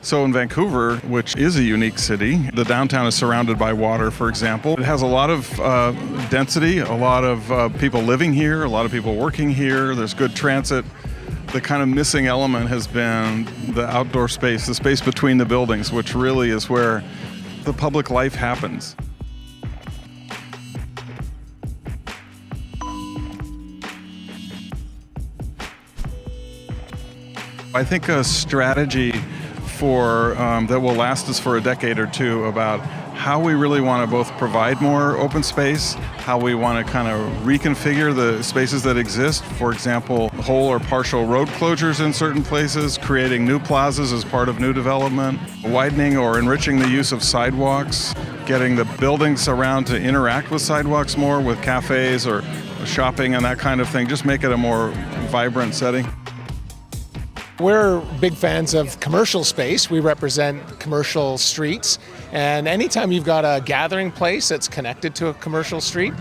So in Vancouver, which is a unique city, the downtown is surrounded by water, for example. It has a lot of density, a lot of people living here, a lot of people working here. There's good transit. The kind of missing element has been the outdoor space, the space between the buildings, which really is where the public life happens. I think a strategy for that will last us for a decade or two about how we really want to both provide more open space, how we want to kind of reconfigure the spaces that exist. For example, whole or partial road closures in certain places, creating new plazas as part of new development, widening or enriching the use of sidewalks, getting the buildings around to interact with sidewalks more with cafes or shopping and that kind of thing, just make it a more vibrant setting. We're big fans of commercial space. We represent commercial streets. And anytime you've got a gathering place that's connected to a commercial street,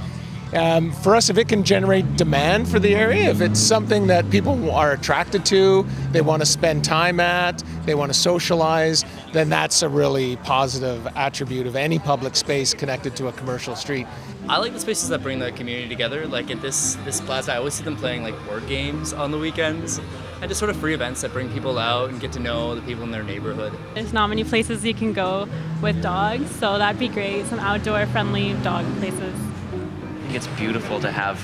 for us, if it can generate demand for the area, if it's something that people are attracted to, they want to spend time at, they want to socialize, then that's a really positive attribute of any public space connected to a commercial street. I like the spaces that bring the community together. Like at this plaza, I always see them playing like board games on the weekends and just sort of free events that bring people out and get to know the people in their neighborhood. There's not many places you can go with dogs, so that'd be great. Some outdoor friendly dog places. I think it's beautiful to have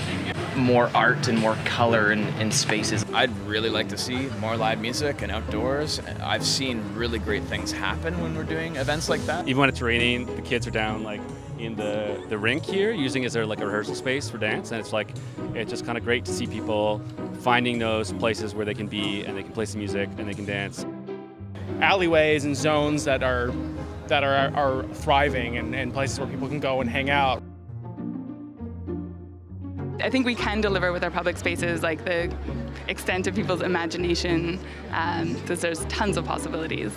more art and more color in spaces. I'd really like to see more live music and outdoors. I've seen really great things happen when we're doing events like that. Even when it's raining, the kids are down like in the rink here, using it as their like a rehearsal space for dance, and it's just kind of great to see people finding those places where they can be and they can play some music and they can dance. Alleyways and zones that are thriving and places where people can go and hang out. I think we can deliver with our public spaces, like the extent of people's imagination, because there's tons of possibilities.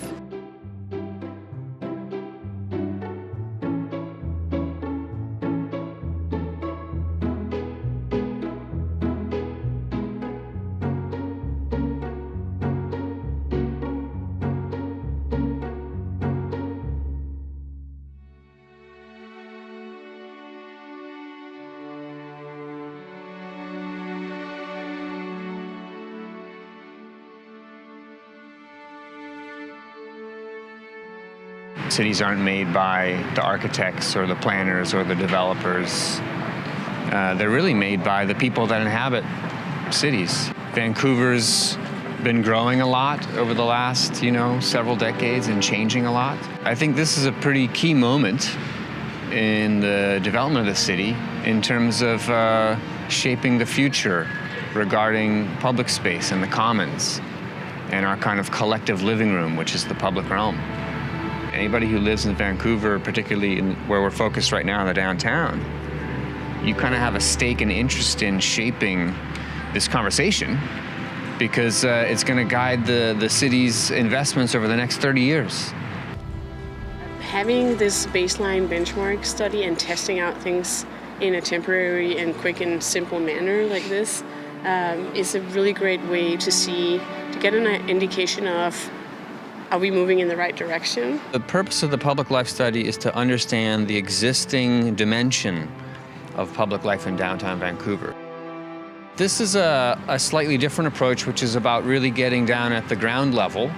Cities aren't made by the architects or the planners or the developers. They're really made by the people that inhabit cities. Vancouver's been growing a lot over the last, several decades and changing a lot. I think this is a pretty key moment in the development of the city in terms of shaping the future regarding public space and the commons and our kind of collective living room, which is the public realm. Anybody who lives in Vancouver, particularly where we're focused right now in the downtown, you kind of have a stake and interest in shaping this conversation because it's going to guide the city's investments over the next 30 years. Having this baseline benchmark study and testing out things in a temporary and quick and simple manner like this is a really great way to get an indication of, are we moving in the right direction? The purpose of the public life study is to understand the existing dimension of public life in downtown Vancouver. This is a slightly different approach, which is about really getting down at the ground level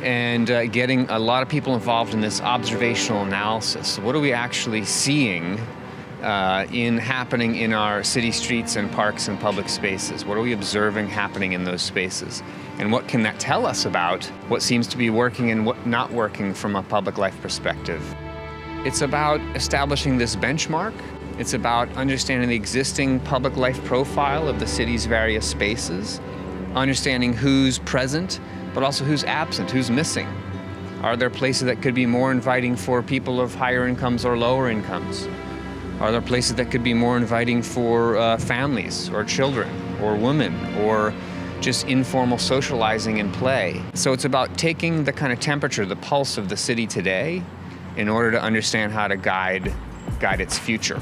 and getting a lot of people involved in this observational analysis. What are we actually seeing happening in our city streets and parks and public spaces? What are we observing happening in those spaces? And what can that tell us about what seems to be working and what not working from a public life perspective? It's about establishing this benchmark. It's about understanding the existing public life profile of the city's various spaces, understanding who's present, but also who's absent, who's missing. Are there places that could be more inviting for people of higher incomes or lower incomes? Are there places that could be more inviting for families or children or women or just informal socializing and play? So it's about taking the kind of temperature, the pulse of the city today in order to understand how to guide its future.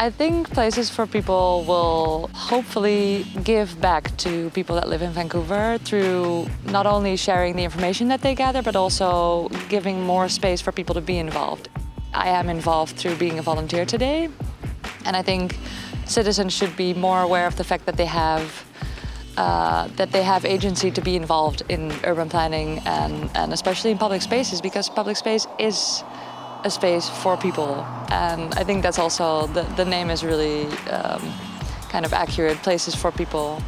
I think places for people will hopefully give back to people that live in Vancouver through not only sharing the information that they gather, but also giving more space for people to be involved. I am involved through being a volunteer today, and I think citizens should be more aware of the fact that they have agency to be involved in urban planning and especially in public spaces, because public space is a space for people. And I think that's also, the name is really kind of accurate, places for people.